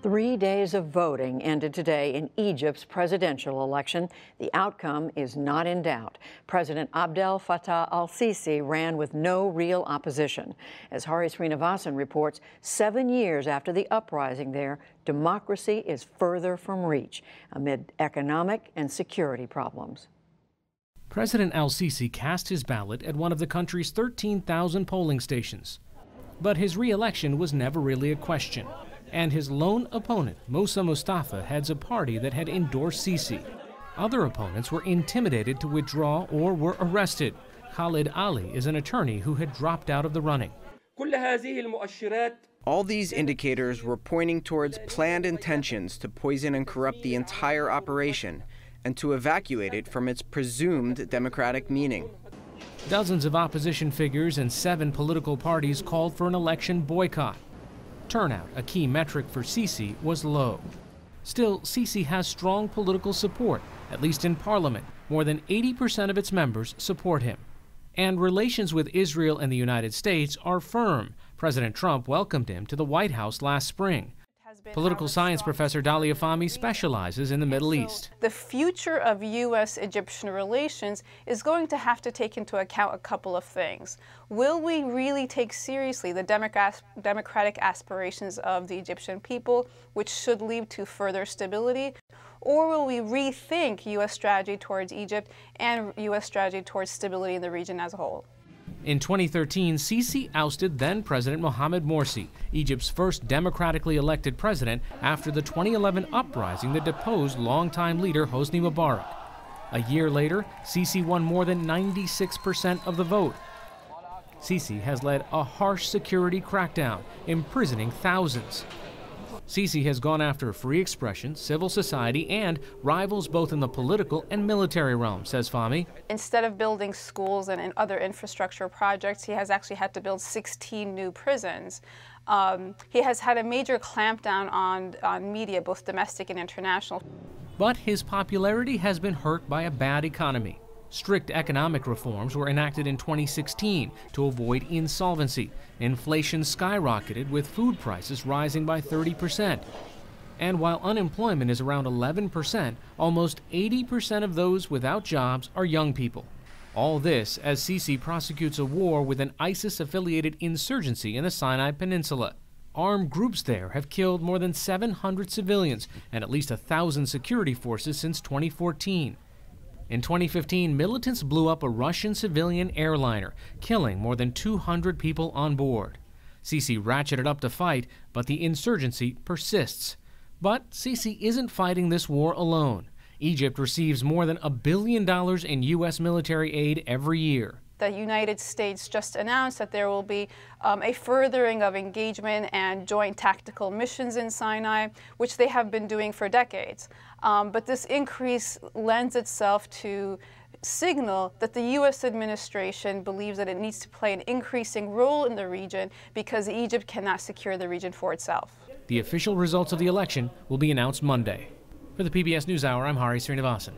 3 days of voting ended today in Egypt's presidential election. The outcome is not in doubt. President Abdel Fattah al-Sisi ran with no real opposition. As Hari Srinivasan reports, 7 years after the uprising there, democracy is further from reach amid economic and security problems. President al-Sisi cast his ballot at one of the country's 13,000 polling stations. But his re-election was never really a question. And his lone opponent, Moussa Mustafa, heads a party that had endorsed Sisi. Other opponents were intimidated to withdraw or were arrested. Khalid Ali is an attorney who had dropped out of the running. All these indicators were pointing towards planned intentions to poison and corrupt the entire operation and to evacuate it from its presumed democratic meaning. Dozens of opposition figures and 7 political parties called for an election boycott. Turnout, a key metric for Sisi, was low. Still, Sisi has strong political support, at least in parliament. More than 80% of its members support him. And relations with Israel and the United States are firm. President Trump welcomed him to the White House last spring. Political science professor Dalia Fahmy specializes in the Middle East. The future of U.S.-Egyptian relations is going to have to take into account a couple of things. Will we really take seriously the democratic aspirations of the Egyptian people, which should lead to further stability? Or will we rethink U.S. strategy towards Egypt and U.S. strategy towards stability in the region as a whole? In 2013, Sisi ousted then-President Mohamed Morsi, Egypt's first democratically elected president after the 2011 uprising that deposed longtime leader Hosni Mubarak. A year later, Sisi won more than 96% of the vote. Sisi has led a harsh security crackdown, imprisoning thousands. Sisi has gone after free expression, civil society, and rivals both in the political and military realm, says Fahmy. Instead of building schools and other infrastructure projects, he has actually had to build 16 new prisons. He has had a major clampdown on media, both domestic and international. But his popularity has been hurt by a bad economy. Strict economic reforms were enacted in 2016 to avoid insolvency. Inflation skyrocketed, with food prices rising by 30%. And while unemployment is around 11%, almost 80% of those without jobs are young people. All this as Sisi prosecutes a war with an ISIS-affiliated insurgency in the Sinai Peninsula. Armed groups there have killed more than 700 civilians and at least 1,000 security forces since 2014. In 2015, militants blew up a Russian civilian airliner, killing more than 200 people on board. Sisi ratcheted up to fight, but the insurgency persists. But Sisi isn't fighting this war alone. Egypt receives more than $1 billion in U.S. military aid every year. The United States just announced that there will be a furthering of engagement and joint tactical missions in Sinai, which they have been doing for decades. But this increase lends itself to signal that the U.S. administration believes that it needs to play an increasing role in the region because Egypt cannot secure the region for itself. The official results of the election will be announced Monday. For the PBS NewsHour, I'm Hari Srinivasan.